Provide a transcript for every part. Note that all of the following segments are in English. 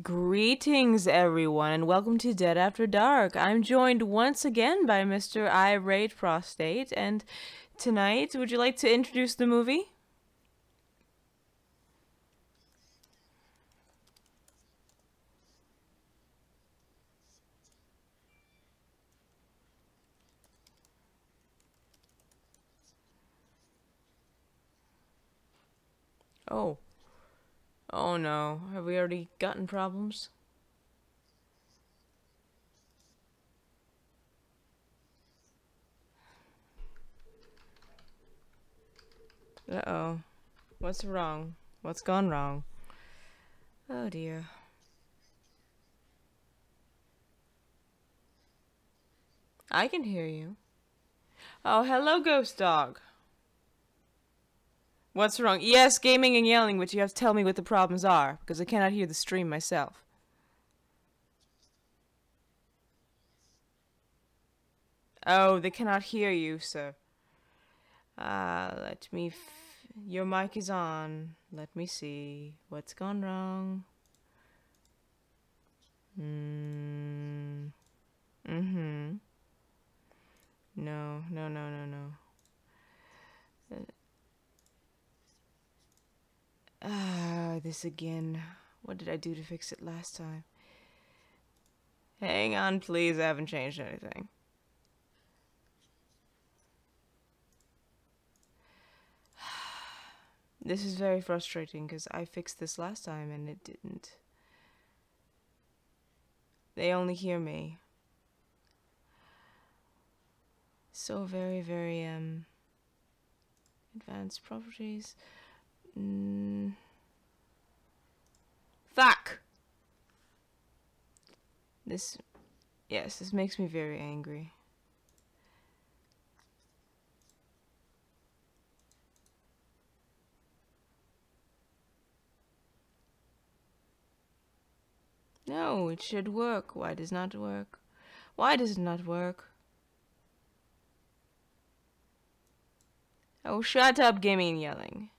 Greetings, everyone, and welcome to Dead After Dark. I'm joined once again by Mr. Irate Prostate, and tonight, would you like to introduce the movie? Oh. Oh no, have we already gotten problems? Uh-oh. What's wrong? What's gone wrong? Oh dear. I can hear you. Oh, hello, ghost dog. What's wrong? Yes, gaming and yelling, but you have to tell me what the problems are, because I cannot hear the stream myself. Oh, they cannot hear you, sir. Let me... Your mic is on. Let me see. What's gone wrong? Mm-hmm. No. This again. What did I do to fix it last time? Hang on, please. I haven't changed anything. This is very frustrating because I fixed this last time and it didn't. They only hear me. So very, very, advanced properties. Fuck! This makes me very angry. No, it should work. Why does it not work? Why does it not work? Oh, shut up, gaming and yelling.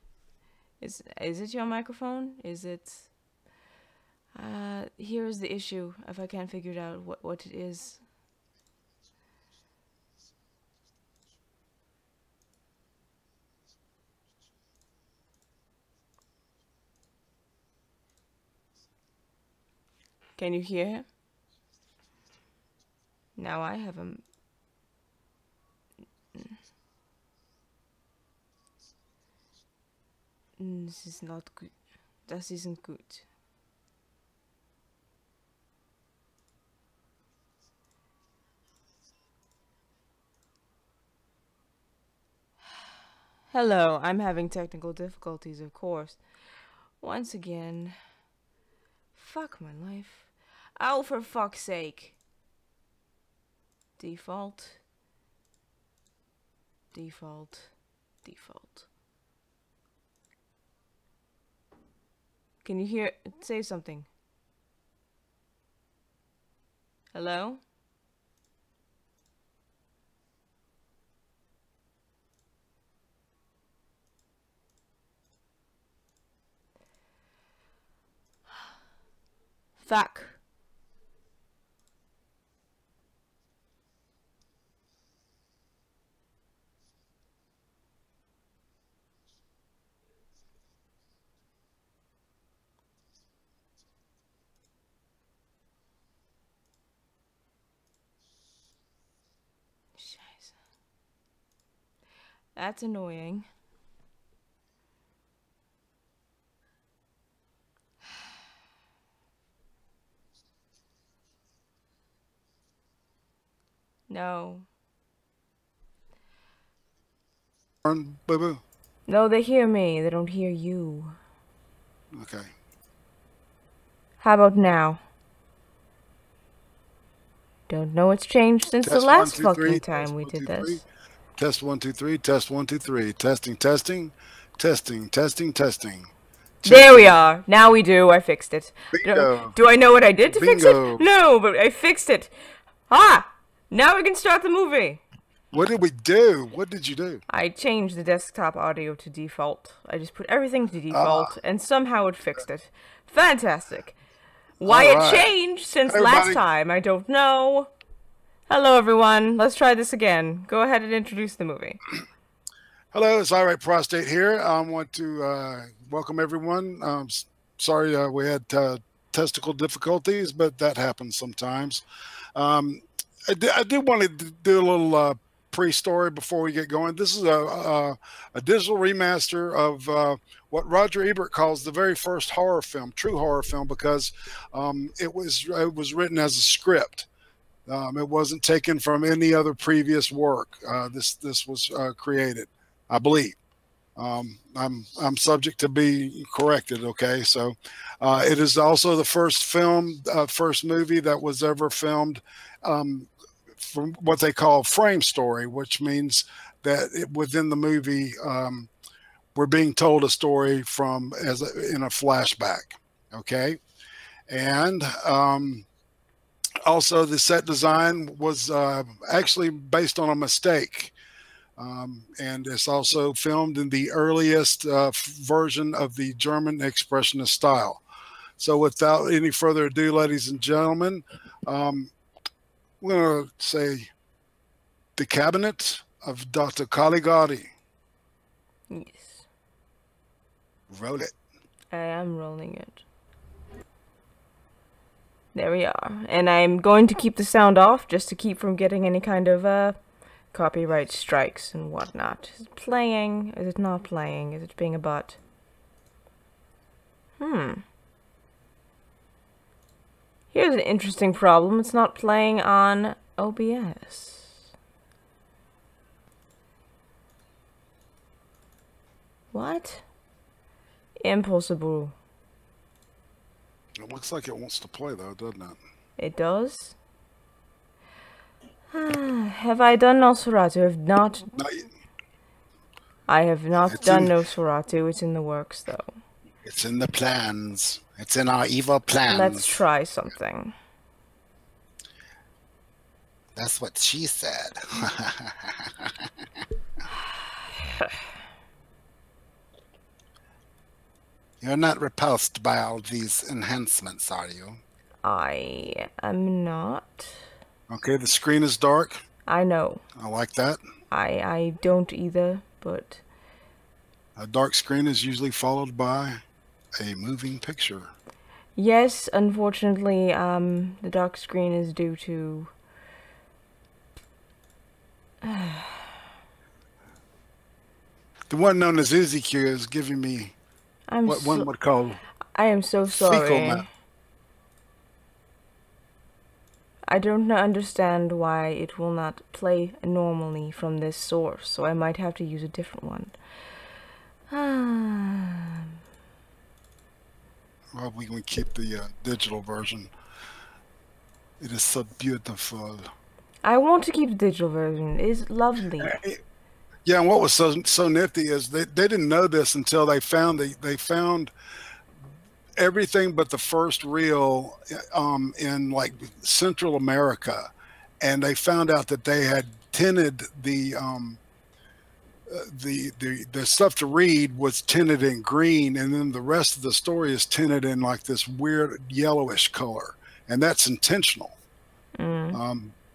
Is it your microphone? Is it... here is the issue, if I can't figure it out what it is. Can you hear him? Now I have a... This is not good. That isn't good. Hello, I'm having technical difficulties, of course. Once again. Fuck my life. Oh, for fuck's sake. Default. Can you hear? Say something. Hello? Fuck. Scheiße. That's annoying. No. Boo-boo. No, they hear me. They don't hear you. Okay. How about now? Don't know what's changed since the last fucking time we did this. Test 1 2 3. Test 1 2 3. Testing. There we are. Now we do. I fixed it. Bingo. Do I know what I did to fix Bingo. it? No, but I fixed it. Ah! Now we can start the movie. What did we do? What did you do? I changed the desktop audio to default. I just put everything to default, and somehow it fixed it. Fantastic. Why All it right. changed since last Everybody. time, I don't know. Hello, everyone. Let's try this again. Go ahead and introduce the movie. Hello, it's Irate Prostate here. I want to welcome everyone. Sorry we had testicle difficulties, but that happens sometimes. Um, I did want to do a little pre-story before we get going. This is a digital remaster of what Roger Ebert calls the very first horror film, true horror film, because it was written as a script. It wasn't taken from any other previous work. This was created, I believe. I'm subject to be corrected. Okay, so it is also the first first movie that was ever filmed from what they call frame story, which means that within the movie we're being told a story in a flashback. Okay, and also the set design was actually based on a mistake. And it's also filmed in the earliest version of the German expressionist style. So without any further ado, ladies and gentlemen, I'm going to say The Cabinet of Dr. Caligari. Yes. Roll it. I am rolling it. There we are. And I'm going to keep the sound off just to keep from getting any kind of copyright strikes and whatnot. Is it playing? Is it not playing? Is it being a butt? Here's an interesting problem. It's not playing on OBS. What? Impossible. It looks like it wants to play, though, doesn't it? It does? Have I done Nosferatu? Have not. I have not done Nosferatu. It's in the works, though. It's in the plans. It's in our evil plans. Let's try something. That's what she said. You're not repulsed by all these enhancements, are you? I am not. Okay, the screen is dark. I know. I like that. I don't either, but... A dark screen is usually followed by a moving picture. Yes, unfortunately, the dark screen is due to... The one known as EasyQ is giving me what one would call I am so sorry. I don't understand why it will not play normally from this source, so I might have to use a different one. Well, we can keep the digital version. It is so beautiful. I want to keep the digital version. It is lovely. Yeah, and what was so nifty is they didn't know this until they found everything but the first reel in like Central America, and they found out that they had tinted the stuff to read was tinted in green, and then the rest of the story is tinted in like this weird yellowish color, and that's intentional.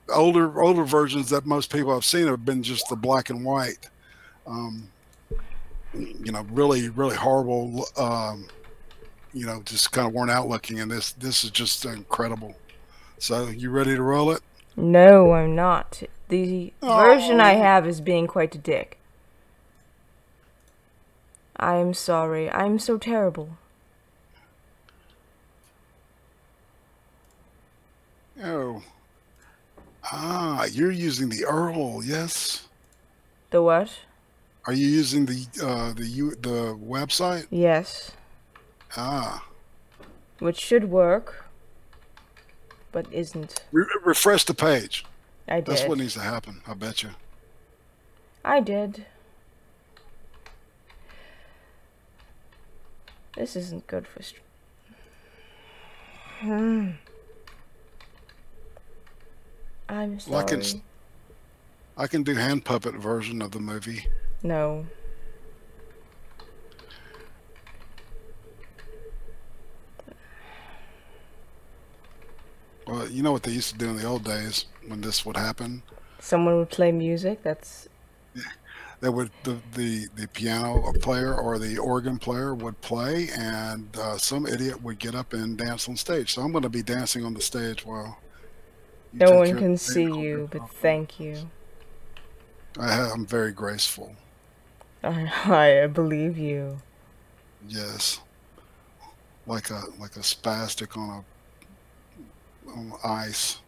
Older versions that most people have seen have been just the black and white. You know, really horrible. You know, just kind of worn out looking, and this is just incredible. So, you ready to roll it? No, I'm not. The version I have is being quite a dick. I'm sorry. I'm so terrible. Oh. You're using the URL, yes? The what? Are you using the website? Yes. Which should work, but isn't. Refresh the page. I did. That's what needs to happen, I bet you. I did. This isn't good for... I'm sorry. Well, I can do hand puppet version of the movie. No. Well, you know what they used to do in the old days when this would happen? Someone would play music. That's They would the piano player or the organ player would play, and some idiot would get up and dance on stage. So I'm going to be dancing on the stage while you no take one care of can the see piano. you, but thank you. I'm very graceful. I believe you. Yes, like a spastic on ice.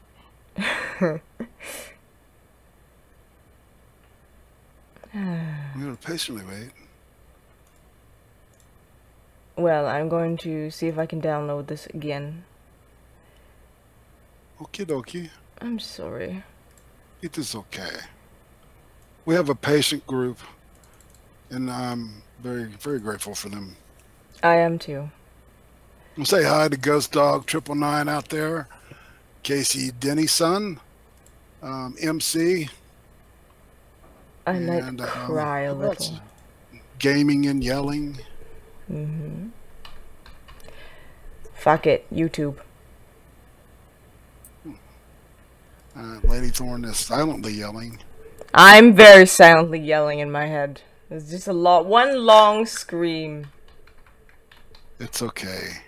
I'm going to patiently wait. Well, I'm going to see if I can download this again. Okie dokie. I'm sorry. It is okay. We have a patient group, and I'm very, very grateful for them. I am too. I'll say hi to Ghost Dog 999 out there, Casey Denny's son, MC, I might and cry a little. Gaming and Yelling. Fuck it, YouTube. Lady Thorn is silently yelling. I'm very silently yelling in my head. It's just one long scream. It's okay.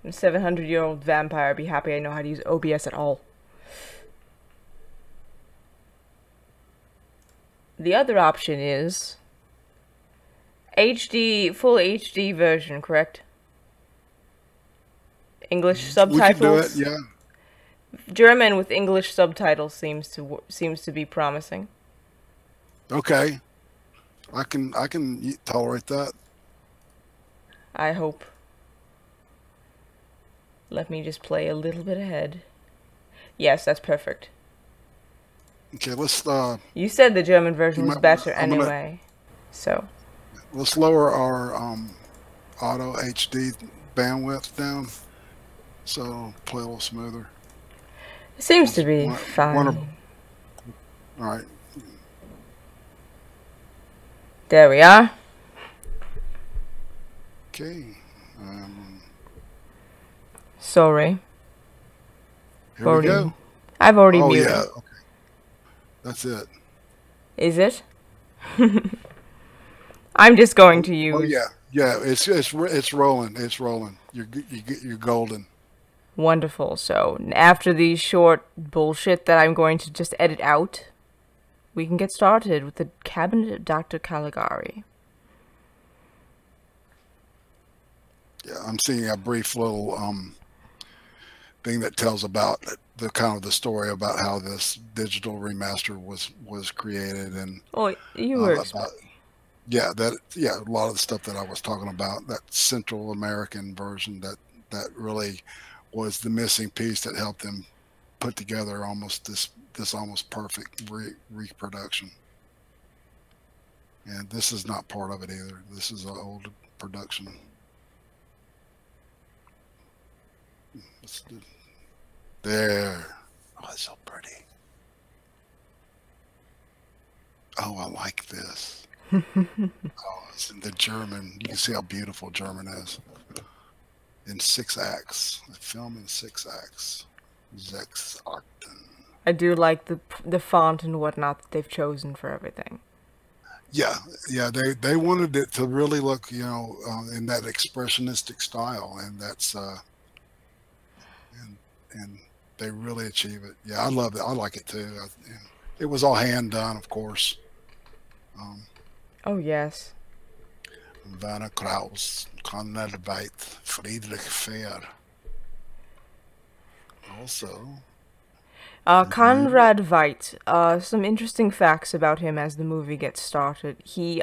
A 700-year-old vampire be happy I know how to use OBS at all. The other option is HD, full HD version, correct? English subtitles. We can do it, yeah. German with English subtitles seems to be promising. Okay, I can tolerate that. I hope. Let me just play a little bit ahead. Yes, that's perfect. Okay, let's. You said the German version was better anyway, so. Let's lower our auto HD bandwidth down, so it'll play a little smoother. It seems to be fine. All right. There we are. Okay. Sorry. Here we go. I've already muted. Yeah. Okay. That's it. Is it? I'm just going to use. Oh yeah, yeah. It's rolling. It's rolling. You're golden. Wonderful. So after the short bullshit that I'm going to just edit out, we can get started with the Cabinet of Dr. Caligari. Yeah, I'm seeing a brief little thing that tells about the story about how this digital remaster was created, and you were about, a lot of the stuff that I was talking about, that Central American version that really was the missing piece that helped them put together almost this almost perfect reproduction. And this is not part of it either. This is an old production. There. Oh, it's so pretty. Oh, I like this. Oh, it's in the German. You can see how beautiful German is. In 6 acts. The film in 6 acts. 6 Akten. I do like the font and whatnot that they've chosen for everything. Yeah, they wanted it to really look, in that expressionistic style, and that's and they really achieve it. Yeah, I love it. I like it too. It was all hand done, of course. Oh yes. Werner Krauss, Conrad Veidt, Friedrich Fehr. Also, Conrad Veidt. Some interesting facts about him as the movie gets started. He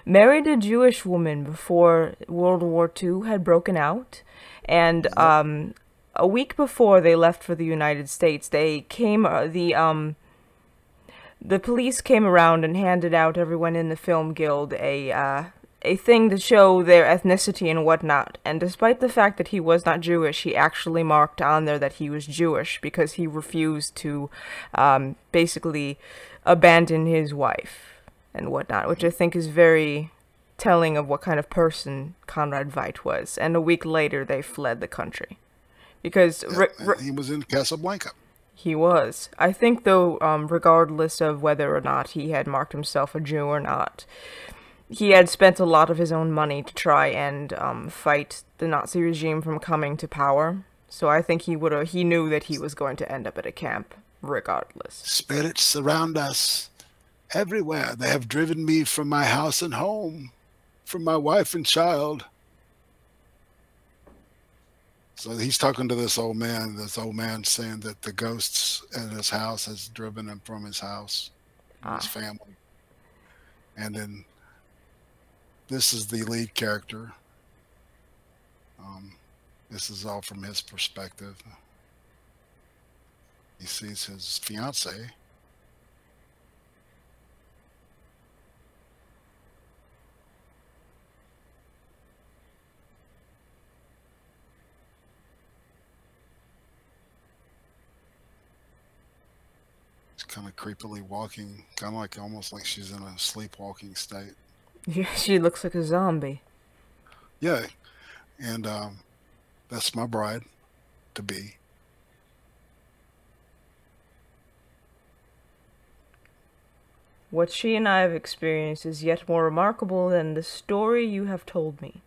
married a Jewish woman before World War II had broken out, and a week before they left for the United States, they came the police came around and handed out everyone in the film guild a thing to show their ethnicity and whatnot. And despite the fact that he was not Jewish, he actually marked on there that he was Jewish because he refused to basically abandon his wife and whatnot, which I think is very telling of what kind of person Conrad Veidt was. And a week later, they fled the country Because Yeah, and he was in Casablanca. he was. I think, though, regardless of whether or not he had marked himself a Jew or not, he had spent a lot of his own money to try and fight the Nazi regime from coming to power. So I think he knew that he was going to end up at a camp, regardless. Spirits surround us everywhere. They have driven me from my house and home, from my wife and child. So he's talking to this old man. This old man saying that the ghosts at his house has driven him from his house, and his family. And then this is the lead character. This is all from his perspective. He sees his fiance. Kind of creepily walking, kind of like almost like she's in a sleepwalking state. Yeah, she looks like a zombie. Yeah, and that's my bride to be. What she and I have experienced is yet more remarkable than the story you have told me.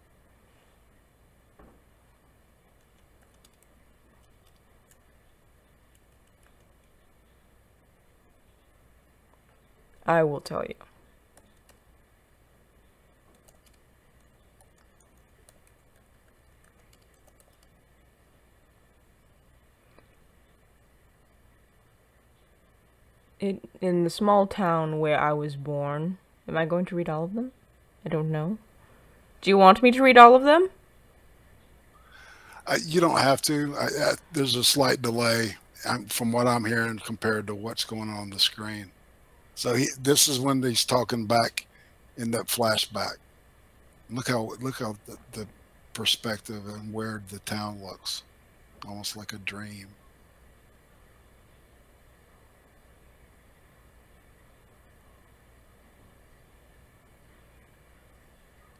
I will tell you. In the small town where I was born, am I going to read all of them? I don't know. Do you want me to read all of them? You don't have to. There's a slight delay from what I'm hearing compared to what's going on the screen. So this is when he's talking back in that flashback. Look how the perspective and where the town looks, almost like a dream.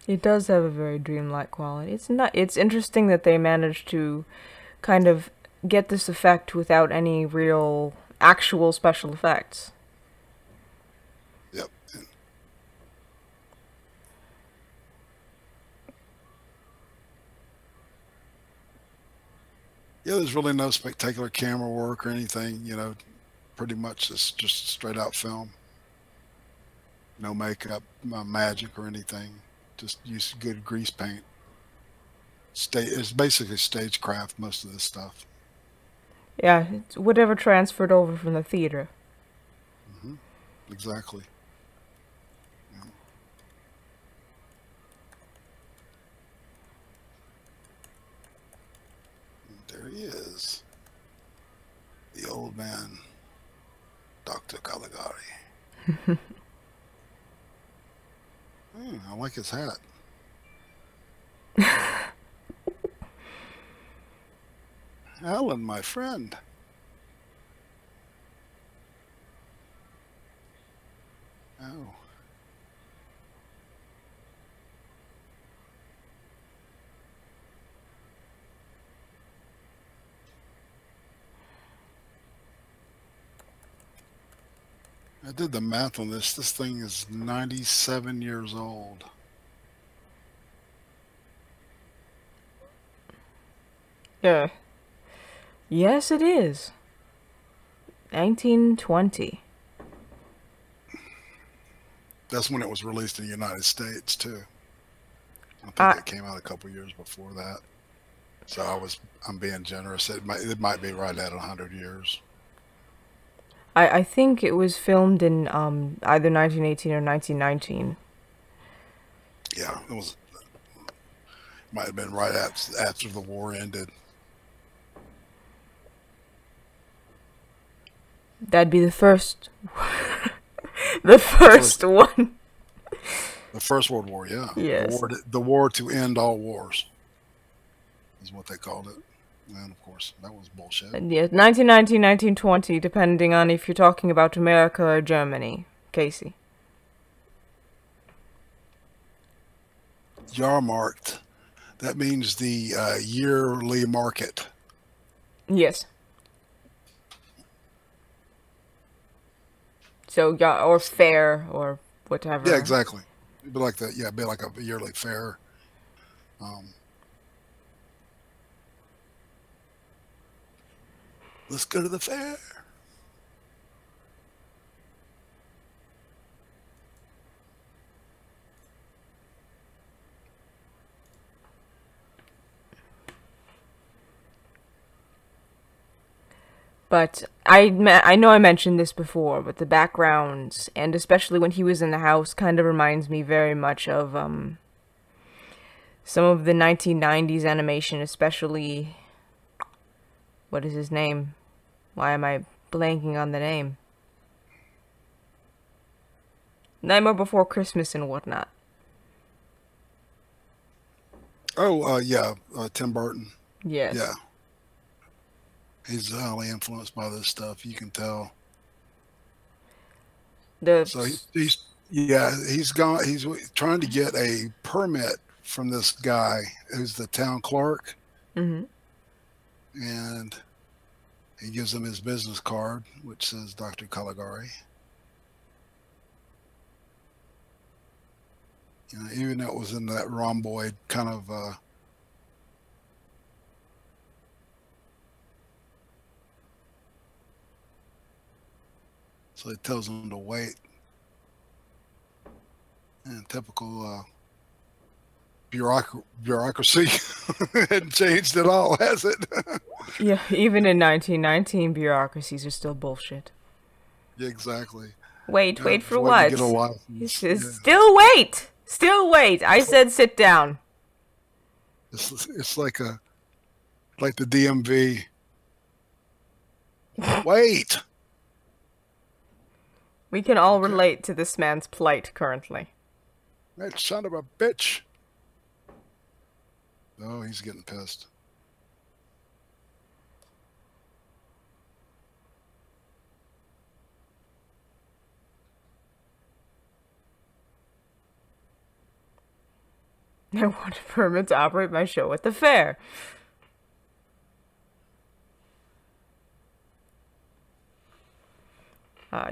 It does have a very dreamlike quality. It's interesting that they managed to kind of get this effect without any real actual special effects. Yep. Yeah, there's really no spectacular camera work or anything, pretty much it's just straight out film. No makeup, no magic or anything. Just use good grease paint. It's basically stagecraft, most of this stuff. Yeah, it's whatever transferred over from the theater. Mm-hmm. Exactly. Yeah. There he is. The old man, Dr. Caligari. I like his hat. Alan, my friend. Oh. I did the math on this. This thing is 97 years old. Yeah. Yes, it is. 1920. That's when it was released in the United States, too. I think it came out a couple years before that. So I'm being generous. It might be right at 100 years. I think it was filmed in either 1918 or 1919. Yeah, might have been right after the war ended. That'd be the first. The first one. The First World War, yeah. Yes. The war to end all wars is what they called it. And, of course, that was bullshit. Yeah, 1919, 1920, depending on if you're talking about America or Germany. Casey. Jahrmarkt. That means the yearly market. Yes. So, yeah, or fair, or whatever. Yeah, exactly. It'd be like that. Yeah, it'd be like a yearly fair. Um, let's go to the fair. But I know I mentioned this before, but the backgrounds, and especially when he was in the house, kind of reminds me very much of some of the 1990s animation, especially, what is his name? Why am I blanking on the name? Nightmare Before Christmas and whatnot. Oh, yeah, Tim Burton. Yes. Yeah, he's highly influenced by this stuff. You can tell. So he's yeah, he's trying to get a permit from this guy who's the town clerk, Mm-hmm. and he gives him his business card, which says Dr. Caligari. You know, even though it was in that rhomboid kind of so it tells him to wait. And typical bureaucracy hadn't changed at all, has it? Yeah, even in 1919, bureaucracies are still bullshit. Yeah, exactly. Wait for Waiting what? to get a license. He says, Yeah. still wait! Still wait! I said sit down. It's like the DMV. Wait. We can all relate to this man's plight currently. That son of a bitch. Oh, he's getting pissed. I want a permit to operate my show at the fair.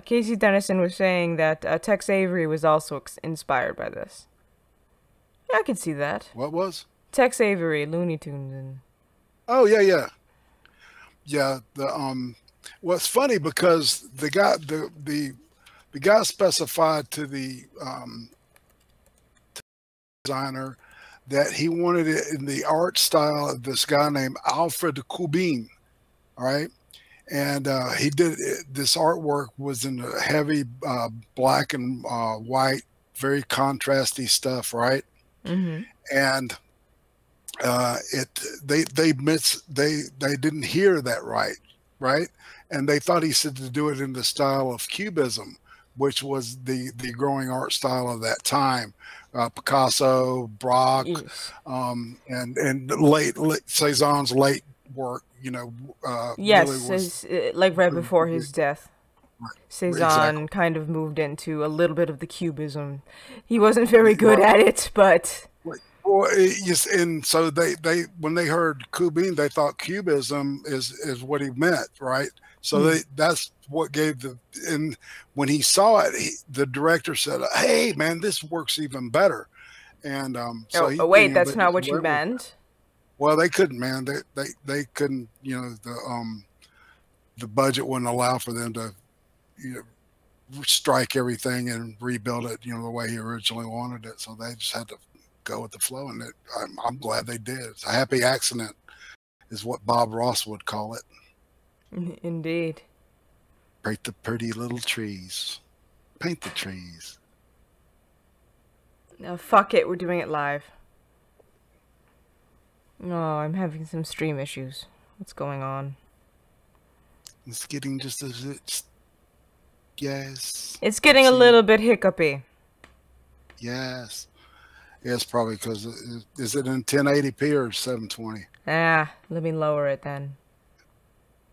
Casey Dennison was saying that Tex Avery was also inspired by this. Yeah, I can see that. What was? Tex Avery, Looney Tunes, and Oh, yeah. Yeah, well, it's funny because the guy specified to the designer that he wanted it in the art style of this guy named Alfred Kubin, all right? And he did this artwork was in a heavy black and white, very contrasty stuff, right? mm-hmm. And they didn't hear that right? And they thought he said to do it in the style of Cubism, which was the growing art style of that time. Picasso, Braque, Yes. And late Cézanne's late work, you know. Yes, really was, like right before his death. Cézanne exactly. kind of moved into a little bit of the cubism. He wasn't very good at it, but Well, yes, and so they when they heard Kubin, they thought Cubism is what he meant, right? So that's what gave and when he saw it, the director said, "Hey, man, this works even better." And so wait, that's not what you meant. Well, they couldn't, man. They couldn't. You know, the budget wouldn't allow for them to, you know, strike everything and rebuild it, you know, the way he originally wanted it. So they just had to go with the flow, and I'm glad they did. It's a happy accident, is what Bob Ross would call it. Indeed. Paint the pretty little trees. Paint the trees. No, fuck it, we're doing it live. Oh, I'm having some stream issues. What's going on? It's getting just as it's. Yes. It's getting a little bit hiccupy. Yes. Yes, probably because is it in 1080p or 720? Let me lower it then.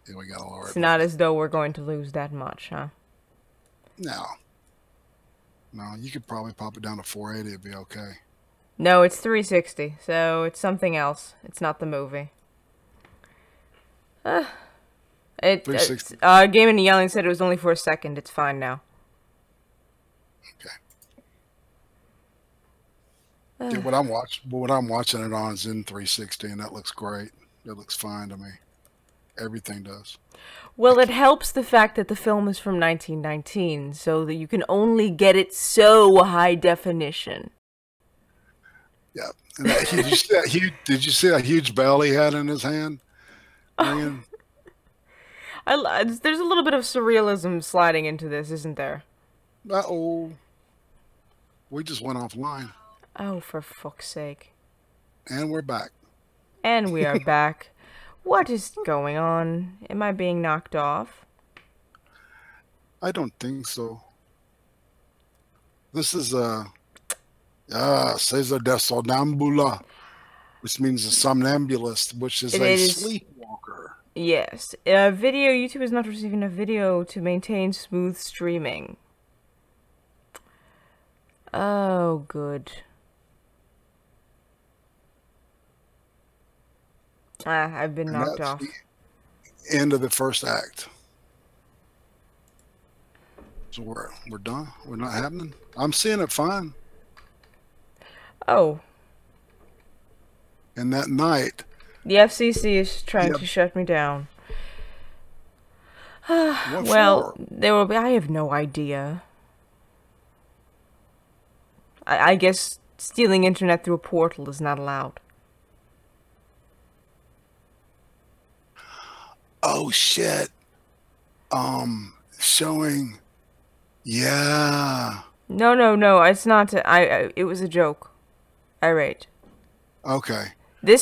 Yeah, we gotta lower it. It's not as though we're going to lose that much, huh? No, you could probably pop it down to 480. It'd be okay. No, it's 360, so it's something else. It's not the movie. 360. Game and Yelling said it was only for a second. It's fine now. Okay. Yeah, what I'm watching it on is in 360, and that looks great. It looks fine to me. Everything does. Well, it helps the fact that the film is from 1919, so that you can only get it so high definition. Yeah. And did you see that huge bell he had in his hand? Ringing? There's a little bit of surrealism sliding into this, isn't there? Uh-oh. We just went offline. Oh, for fuck's sake. And we're back. And we are back. What is going on? Am I being knocked off? I don't think so. This is Cesar de Sonambula, which means a somnambulist, which is a sleepwalker. Yes. YouTube is not receiving a video to maintain smooth streaming. Oh, good. I've been knocked off. The end of the first act. So we're done. We're not happening. I'm seeing it fine. Oh. And that night, the FCC is trying to shut me down. Well, there will be. I have no idea. I guess stealing internet through a portal is not allowed. Oh shit. Showing. Yeah. No. It's not. It was a joke. Irate. Okay. Any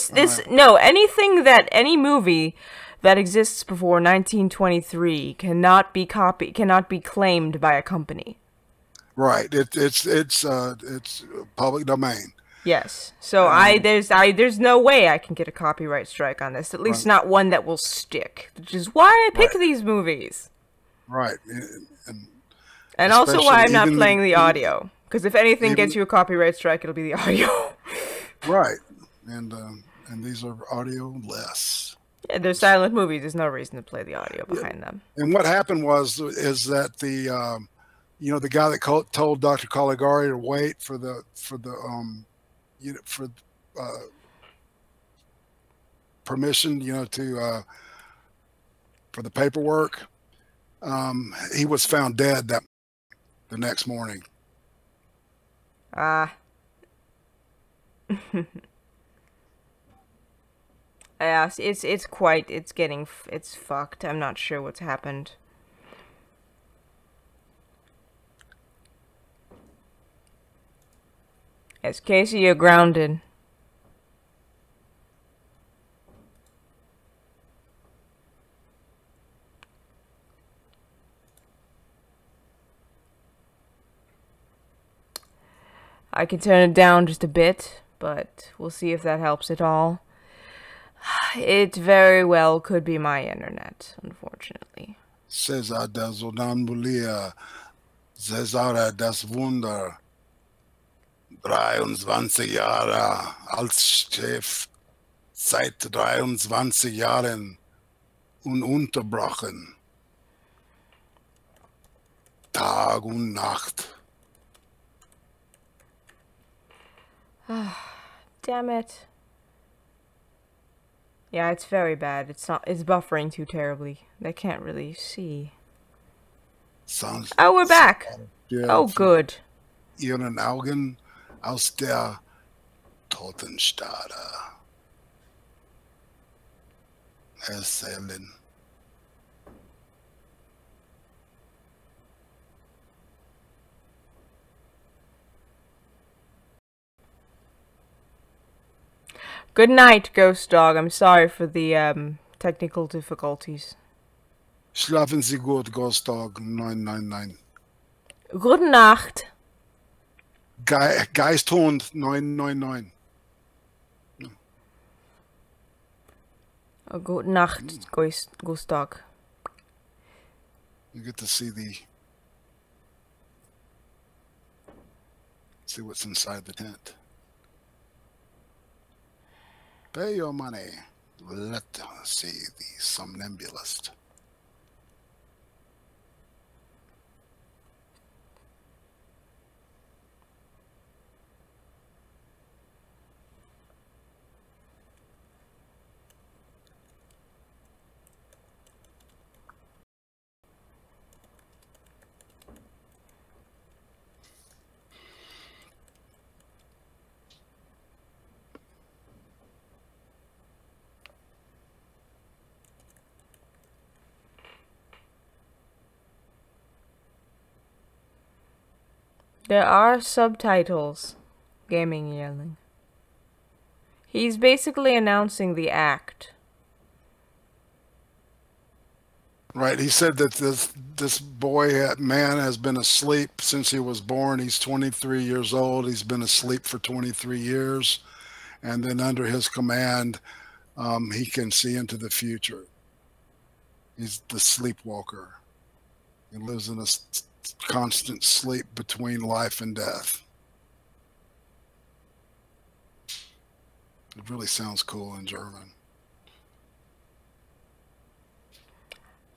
movie that exists before 1923 cannot be claimed by a company. Right. It's public domain. Yes. So there's no way I can get a copyright strike on this. At least not one that will stick. Which is why I pick these movies. Right. And also why I'm not playing the audio. Because if anything gets you a copyright strike, it'll be the audio. Right. And these are audio less. Yeah, they're silent movies. There's no reason to play the audio behind them. And what happened is that the the guy that told Dr. Caligari to wait for permission, for the paperwork, he was found dead the next morning. Yeah, it's fucked. I'm not sure what's happened. Yes, Casey, you're grounded. I can turn it down just a bit, but we'll see if that helps at all. It very well could be my internet, unfortunately. Cesar der Sonambulia, Cesare das Wunder, 23 Jahre als Chef, seit 23 Jahren ununterbrochen, Tag und Nacht. Damn it. Yeah, it's very bad. It's buffering too terribly. They can't really see. Oh, we're back. Oh, good. Ihren Augen aus der Totenstade erzählen. Good night, Ghost Dog. I'm sorry for the technical difficulties. Schlafen Sie gut, Ghost Dog 999. Gute Nacht. Geisthund 999. Oh, gute Nacht, Ghost Dog. You get to see what's inside the tent. Pay your money. Let's see the somnambulist. There are subtitles. Gaming yelling. He's basically announcing the act. Right. He said that this man has been asleep since he was born. He's 23 years old. He's been asleep for 23 years. And then under his command, he can see into the future. He's the sleepwalker. He lives in a constant sleep between life and death. It really sounds cool in German.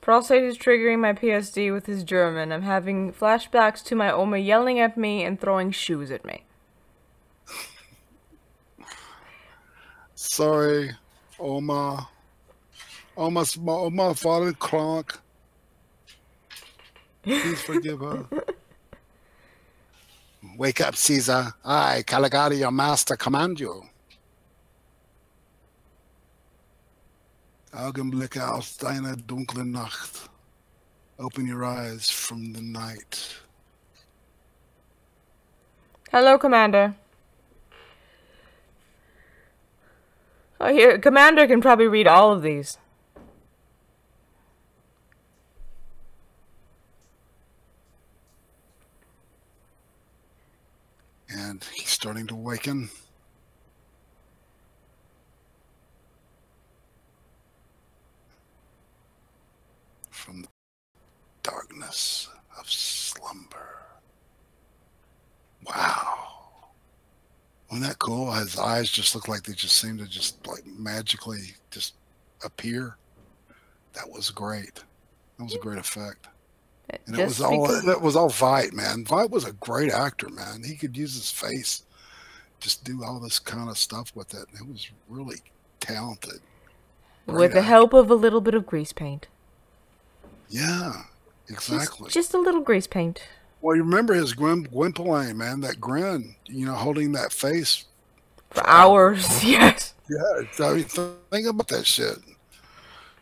Prostate is triggering my PSD with his German. I'm having flashbacks to my Oma yelling at me and throwing shoes at me. Sorry, Oma. Oma fallen clonk. Please forgive her. Wake up, Caesar. I, Caligari, your master, command you. Augenblicke aus deiner dunklen Nacht. Open your eyes from the night. Hello, Commander. Oh, here, Commander can probably read all of these. And he's starting to awaken. From the darkness of slumber. Wow. Wasn't that cool? His eyes just look like they just seem to just like magically just appear. That was great. That was a great effect. And it was all Veidt, man. Veidt was a great actor, man. He could use his face, just do all this kind of stuff with it. It was really talented. With the help of a little bit of grease paint. Yeah, exactly. Just a little grease paint. Well, you remember his Gwynplaine, man, that grin, you know, holding that face. For hours, yes. Yeah, I mean, think about that shit.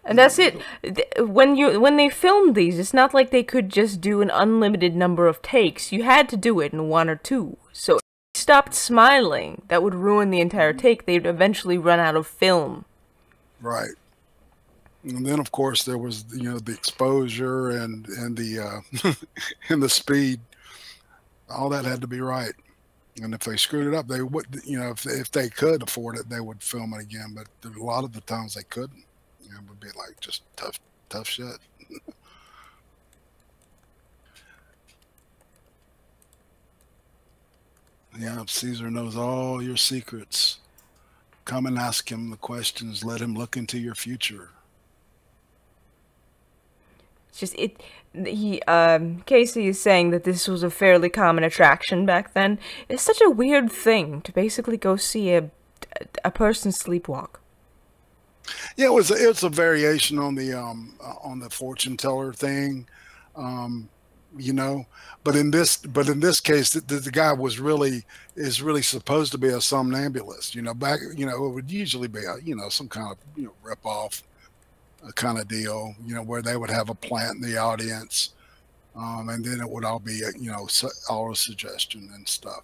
And that's it. When they filmed these, it's not like they could just do an unlimited number of takes. You had to do it in 1 or 2. So if they stopped smiling, that would ruin the entire take. They'd eventually run out of film. Right. And then, of course, there was, you know, the exposure and the and the speed. All that had to be right. And if they screwed it up, they would, you know, if they could afford it, they would film it again. But a lot of the times they couldn't. You know, it would be like just tough shit. Yeah, Caesar knows all your secrets. Come and ask him the questions. Let him look into your future. It's just Casey is saying that this was a fairly common attraction back then. It's such a weird thing to basically go see a person sleepwalk. Yeah, it's a variation on the fortune teller thing, you know. But in this case, the guy is really supposed to be a somnambulist. You know, it would usually be some kind of rip off kind of deal, where they would have a plant in the audience, and then it would all be auto suggestion and stuff.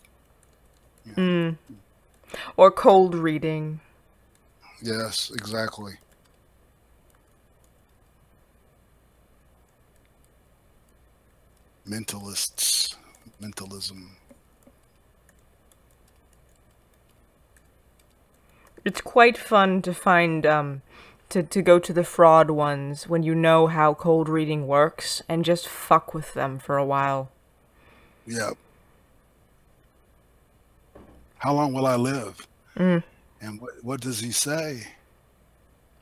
Or cold reading. Yes, exactly. Mentalism. It's quite fun to find to go to the fraud ones when you know how cold reading works and just fuck with them for a while. Yeah. How long will I live? And what does he say?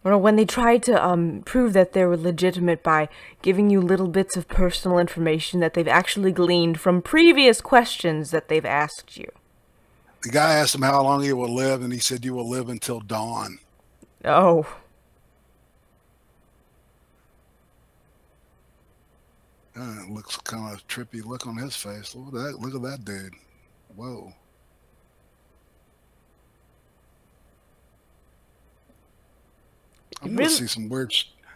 Or when they try to prove that they were legitimate by giving you little bits of personal information that they've actually gleaned from previous questions that they've asked you. The guy asked him how long he will live, and he said, "You will live until dawn." Oh. It looks kind of trippy look on his face. Look at that! Look at that dude. Whoa. I'm gonna see some weird.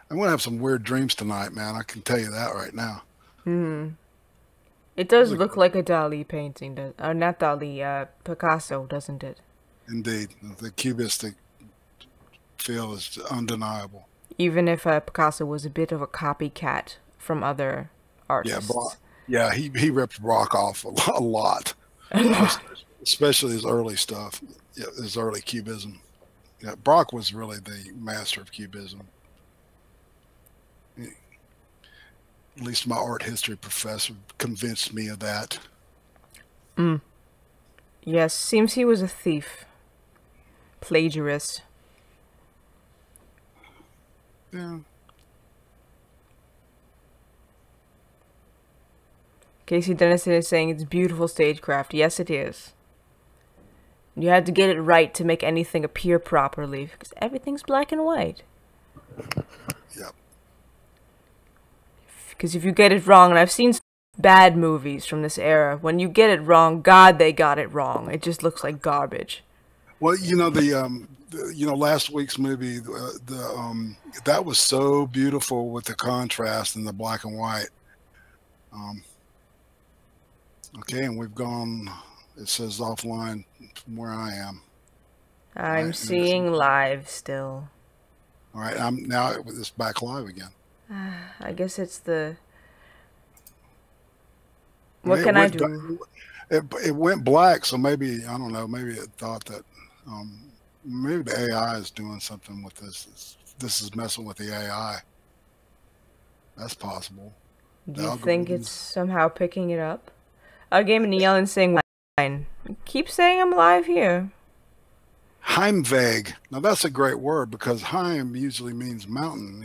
I'm gonna have some weird dreams tonight, man. I can tell you that right now. It does look like a Dali painting, or not Dali, Picasso, doesn't it? Indeed, the cubistic feel is undeniable. Even if Picasso was a bit of a copycat from other artists. Yeah, he ripped Rock off a lot, especially his early stuff. Yeah, his early cubism. Yeah, Brock was really the master of cubism. At least my art history professor convinced me of that. Yes, seems he was a thief. Plagiarist. Yeah. Casey Dennison is saying it's beautiful stagecraft. Yes, it is. You had to get it right to make anything appear properly, because everything's black and white. Yep. Because if you get it wrong, and I've seen bad movies from this era, when you get it wrong, God, they got it wrong. It just looks like garbage. Well, you know last week's movie, that was so beautiful with the contrast and the black and white. Okay, and we've gone. It says offline from where I am. I'm seeing live still. All right, I'm now it's back live again. I guess it's the. What can I do? It went black, so maybe I don't know. Maybe it thought that maybe the AI is doing something with this. This is messing with the AI. That's possible. Do you think it's somehow picking it up? Game and Yellen saying line. Keep saying I'm live here. Heimweg. Now that's a great word because Heim usually means mountain,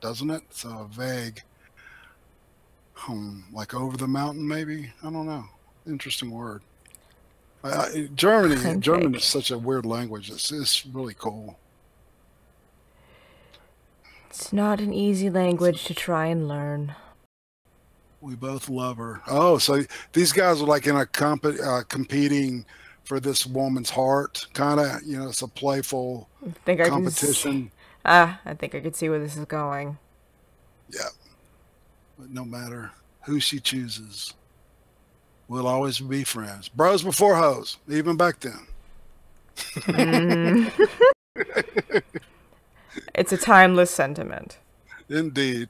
doesn't it? So vague. Like over the mountain, maybe? I don't know. Interesting word. German is such a weird language. It's really cool. It's not an easy language to try and learn. We both love her. Oh, so these guys are like in a competing for this woman's heart, kind of. It's a playful competition. I think I could see where this is going. Yeah, but no matter who she chooses, we'll always be friends. Bros before hoes, even back then. It's a timeless sentiment. Indeed.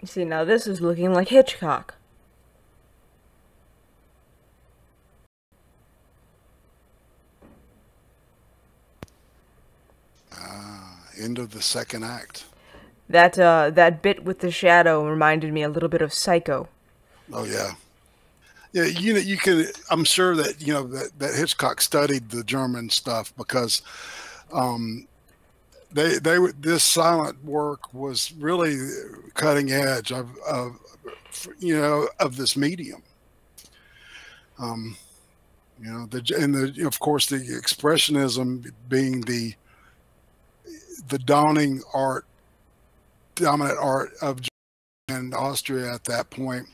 See, now this is looking like Hitchcock. End of the second act. That bit with the shadow reminded me a little bit of Psycho. Oh yeah. Yeah, you could. I'm sure that that Hitchcock studied the German stuff because this silent work was really cutting edge of this medium. Of course the expressionism being the dominant art of Germany and Austria at that point,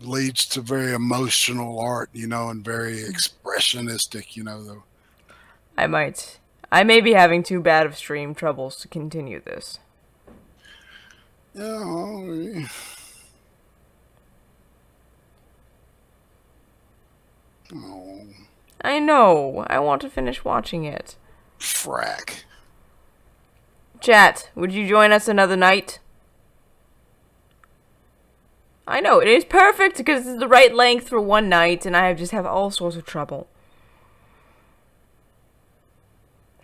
leads to very emotional art, and very expressionistic, I may be having too bad of stream troubles to continue this. Yeah. Oh. I know. I want to finish watching it. Frack. Chat, would you join us another night? I know, it is perfect because it's the right length for one night, and I just have all sorts of trouble.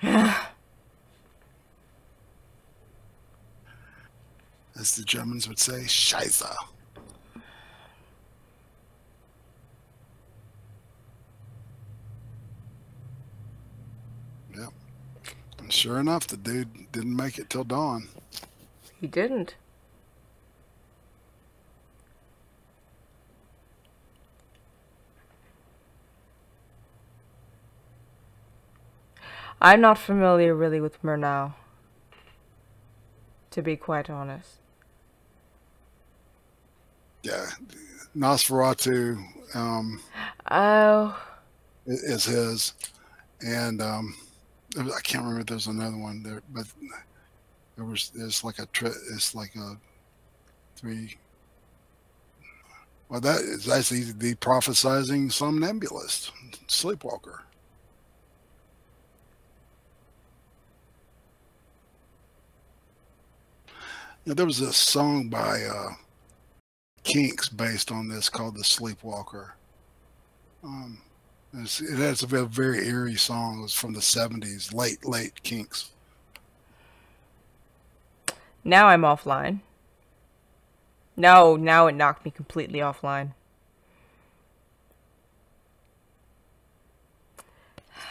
As the Germans would say, Scheiße. Yep. And sure enough, the dude didn't make it till dawn. He didn't. I'm not familiar really with Murnau, to be quite honest. Yeah, Nosferatu Oh. is his, and I can't remember if there's another one there, but there's like it's like a three. Well, that is actually the prophesizing somnambulist, sleepwalker. Now, there was a song by Kinks based on this called "The Sleepwalker." It has a very eerie song. It was from the 70s, late Kinks. Now I'm offline. No, now it knocked me completely offline.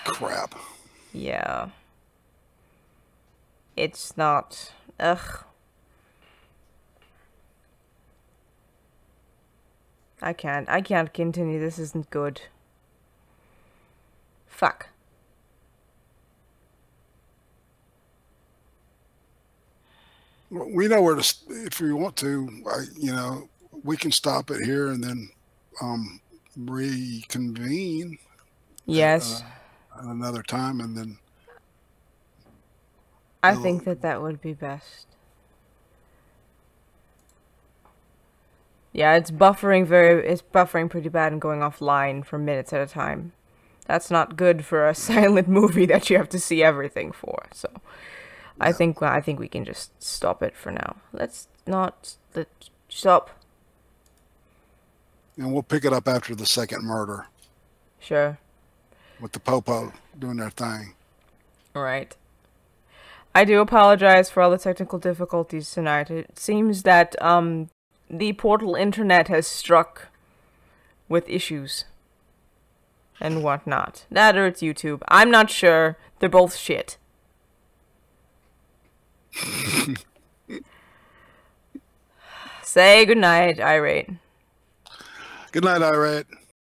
Crap. Yeah. It's not... Ugh. I can't continue. This isn't good. Fuck. Well, we know where to, if we want to, you know, we can stop it here and then reconvene. Yes. At another time, and then I think that would be best. Yeah, it's buffering pretty bad and going offline for minutes at a time. That's not good for a silent movie that you have to see everything for. So, yeah. I think we can just stop it for now. Stop. And we'll pick it up after the second murder. Sure. With the Popo doing their thing. Right. I do apologize for all the technical difficulties tonight. It seems that the portal internet has struck with issues and whatnot. That or it's YouTube. I'm not sure. They're both shit. Say goodnight, Irate. Good night, Irate.